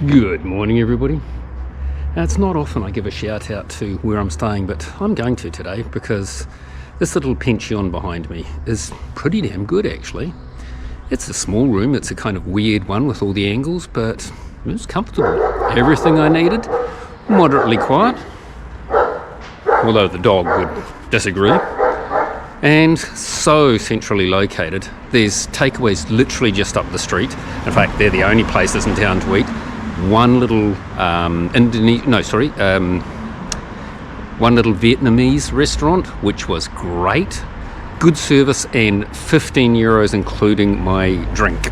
Good morning, everybody. Now, it's not often I give a shout out to where I'm staying, but I'm going to today because this little pension behind me is pretty damn good, actually. It's a small room, it's a kind of weird one with all the angles, but it's comfortable. Everything I needed, moderately quiet, although the dog would disagree, and so centrally located. There's takeaways literally just up the street. In fact, they're the only places in town to eat. One little one little Vietnamese restaurant, which was great, good service, and 15 euros including my drink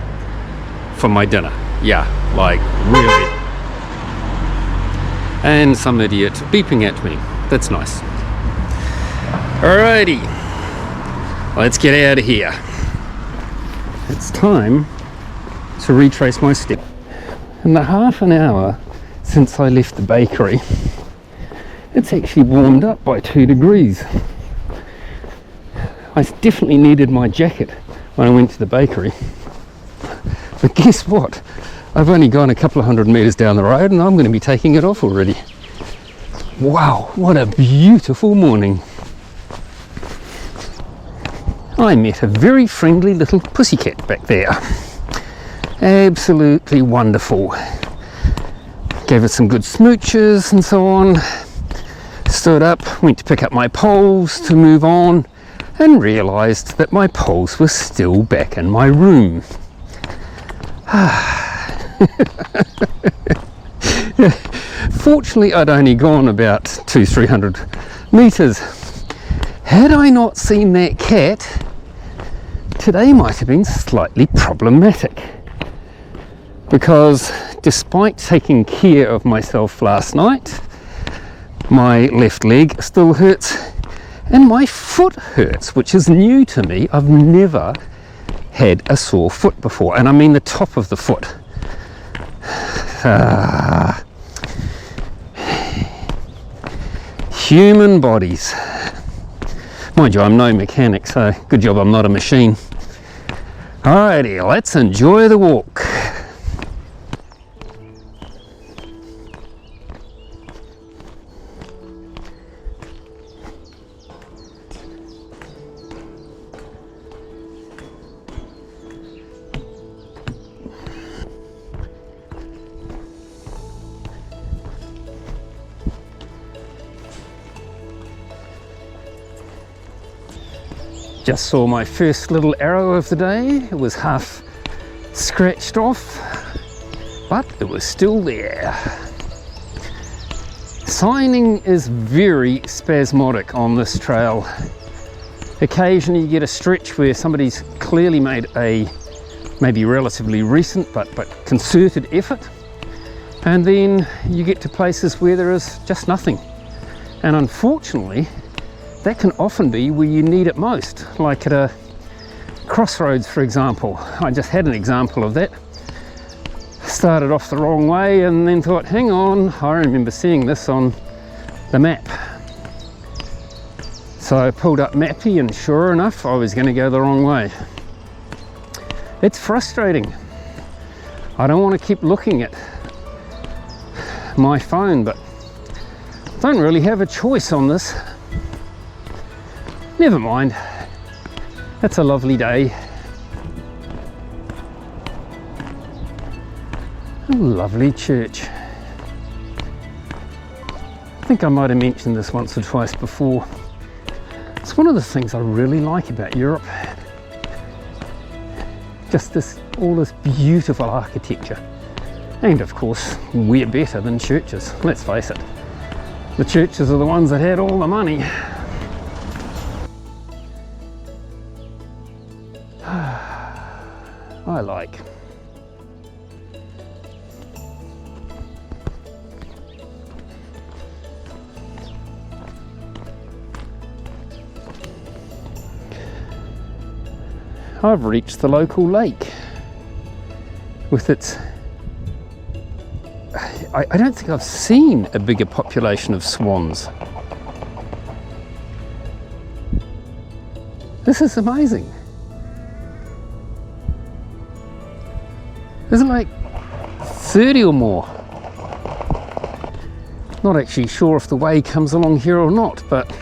for my dinner. Yeah, like really. And some idiot beeping at me. That's nice. Alrighty, let's get out of here. It's time to retrace my step. In the half an hour since I left the bakery, it's actually warmed up by 2 degrees. I definitely needed my jacket when I went to the bakery. But guess what? I've only gone a couple of 100 meters down the road and I'm going to be taking it off already. Wow, what a beautiful morning. I met a very friendly little pussycat back there. Absolutely wonderful. Gave it some good smooches and so on. Stood up, went to pick up my poles to move on, and realised that my poles were still back in my room. Fortunately, I'd only gone about 200-300 metres. Had I not seen that cat, today might have been slightly problematic. Because despite taking care of myself last night, my left leg still hurts and my foot hurts, which is new to me. I've never had a sore foot before, and I mean the top of the foot. Human bodies. Mind you, I'm no mechanic, so good job I'm not a machine. Alrighty, let's enjoy the walk. Just saw my first little arrow of the day. It was half scratched off, but it was still there. Signing is very spasmodic on this trail. Occasionally you get a stretch where somebody's clearly made a maybe relatively recent but concerted effort, and then you get to places where there is just nothing. And unfortunately, that can often be where you need it most, like at a crossroads, for example. I just had an example of that. Started off the wrong way and then thought, hang on, I remember seeing this on the map. So I pulled up Mappy and sure enough, I was going to go the wrong way. It's frustrating. I don't want to keep looking at my phone, but I don't really have a choice on this. Never mind, it's a lovely day. A lovely church. I think I might have mentioned this once or twice before. It's one of the things I really like about Europe. Just all this beautiful architecture. And of course, we're better than churches, let's face it. The churches are the ones that had all the money. I like. I've reached the local lake with its... I don't think I've seen a bigger population of swans. This is amazing. There's like 30 or more. Not actually sure if the way comes along here or not, but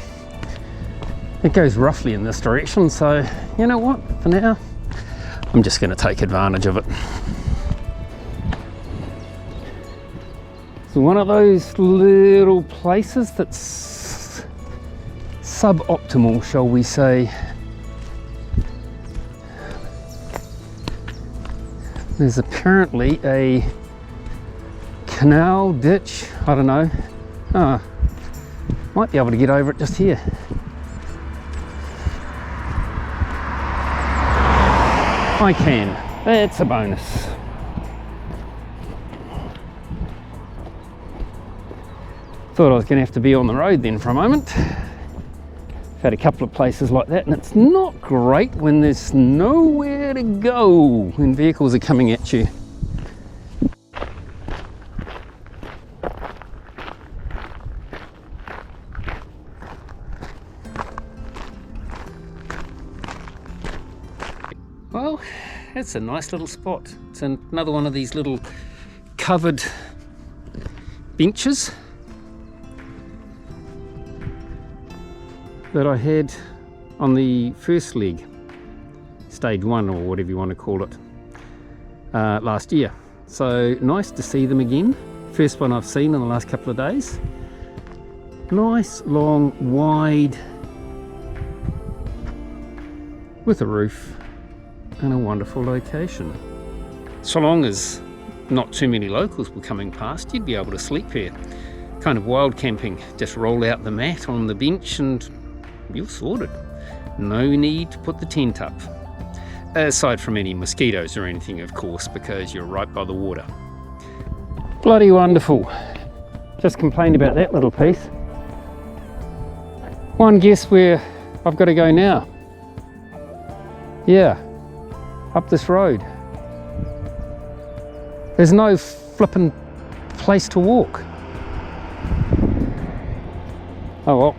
it goes roughly in this direction, so you know what, for now I'm just going to take advantage of it. It's one of those little places that's suboptimal, shall we say. There's apparently a canal, ditch, I don't know. Might be able to get over it just here. I can. That's a bonus. Thought I was going to have to be on the road then for a moment. I've had a couple of places like that, and it's not great when there's nowhere to go when vehicles are coming at you. Well, it's a nice little spot. It's another one of these little covered benches that I had on the first leg, stage 1 or whatever you want to call it, last year. So nice to see them again. First one I've seen in the last couple of days. Nice, long, wide, with a roof and a wonderful location. So long as not too many locals were coming past, you'd be able to sleep here. Kind of wild camping. Just roll out the mat on the bench and you're sorted. No need to put the tent up. Aside from any mosquitoes or anything, of course, because you're right by the water. Bloody wonderful. Just complained about that little piece. One guess where I've got to go now? Yeah, up this road. There's no flippin' place to walk. Oh well.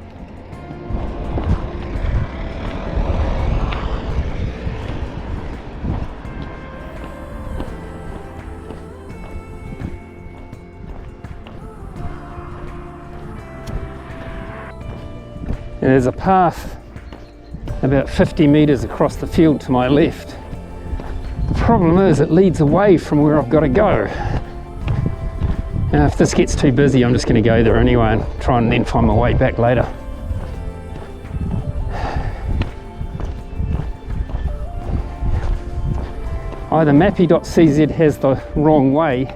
There's a path about 50 metres across the field to my left. The problem is it leads away from where I've got to go. Now if this gets too busy, I'm just going to go there anyway and try and then find my way back later. Either mappy.cz has the wrong way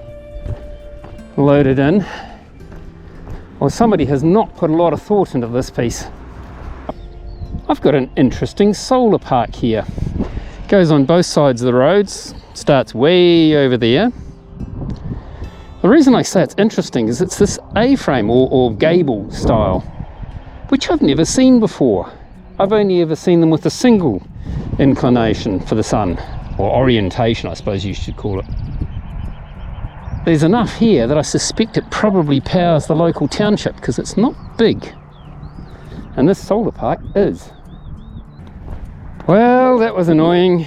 loaded in, or somebody has not put a lot of thought into this piece. I've got an interesting solar park here. Goes on both sides of the roads, starts way over there. The reason I say it's interesting is it's this A-frame or gable style, which I've never seen before. I've only ever seen them with a single inclination for the sun, or orientation I suppose you should call it. There's enough here that I suspect it probably powers the local township because it's not big, and this solar park is. Well, that was annoying.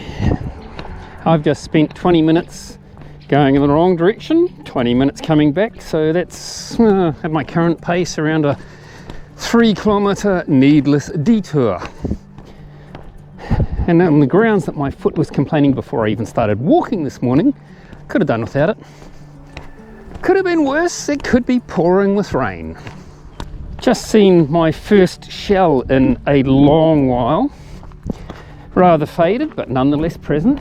I've just spent 20 minutes going in the wrong direction, 20 minutes coming back, so that's at my current pace around a 3-kilometre needless detour. And on the grounds that my foot was complaining before I even started walking this morning, could have done without it. Could have been worse, it could be pouring with rain. Just seen my first shell in a long while. Rather faded, but nonetheless present.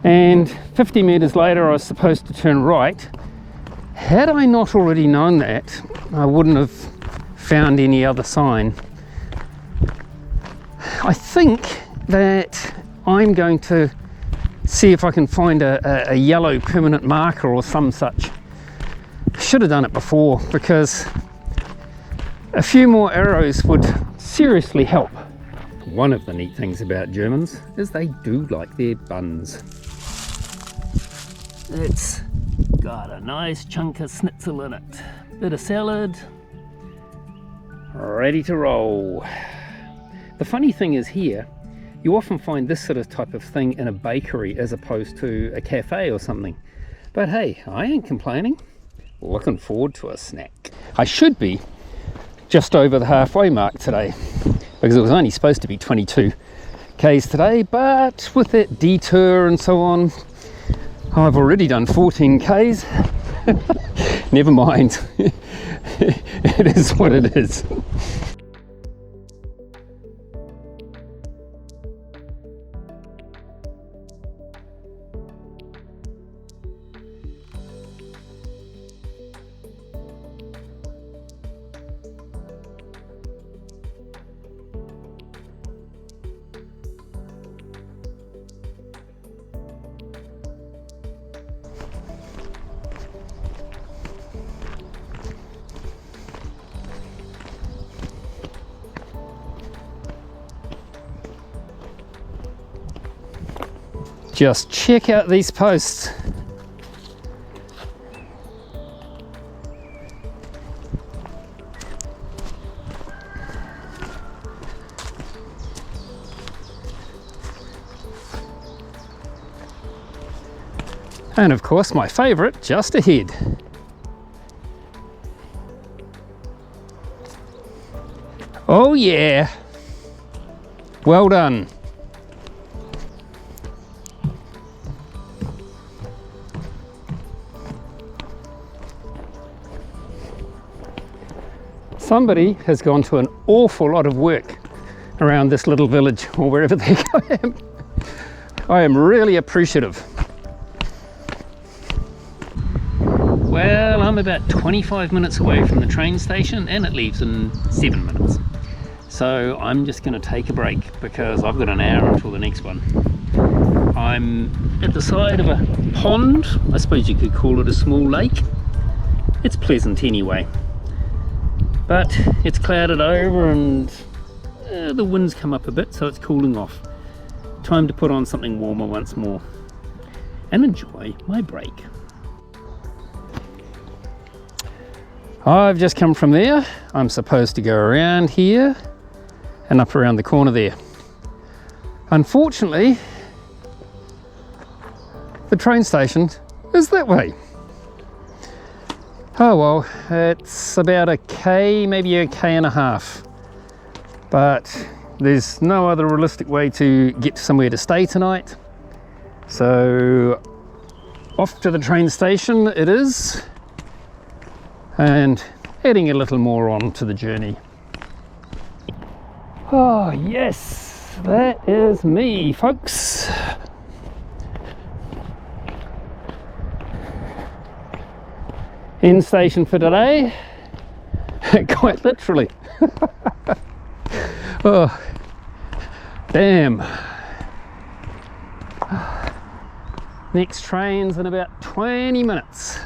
And 50 metres later I was supposed to turn right. Had I not already known that, I wouldn't have found any other sign. I think that I'm going to see if I can find a yellow permanent marker or some such. Should have done it before, because a few more arrows would seriously help. One of the neat things about Germans is they do like their buns. It's got a nice chunk of schnitzel in it. Bit of salad, ready to roll. The funny thing is here, you often find this sort of type of thing in a bakery as opposed to a cafe or something. But hey, I ain't complaining. Looking forward to a snack. I should be just over the halfway mark today, because it was only supposed to be 22 k's today, but with that detour and so on, I've already done 14 k's. Never mind. It is what it is. Just check out these posts. And of course, my favourite just ahead. Oh yeah, well done. Somebody has gone to an awful lot of work around this little village, or wherever the heck I am. I am really appreciative. Well, I'm about 25 minutes away from the train station and it leaves in 7 minutes. So I'm just going to take a break because I've got an hour until the next one. I'm at the side of a pond. I suppose you could call it a small lake. It's pleasant anyway. But it's clouded over and the wind's come up a bit, so it's cooling off. Time to put on something warmer once more and enjoy my break. I've just come from there. I'm supposed to go around here and up around the corner there. Unfortunately, the train station is that way. Oh well, it's about a K, maybe a K and a half. But there's no other realistic way to get to somewhere to stay tonight. So off to the train station it is, and adding a little more on to the journey. Oh yes, that is me, folks. End station for today, quite literally. Oh, damn. Next train's in about 20 minutes.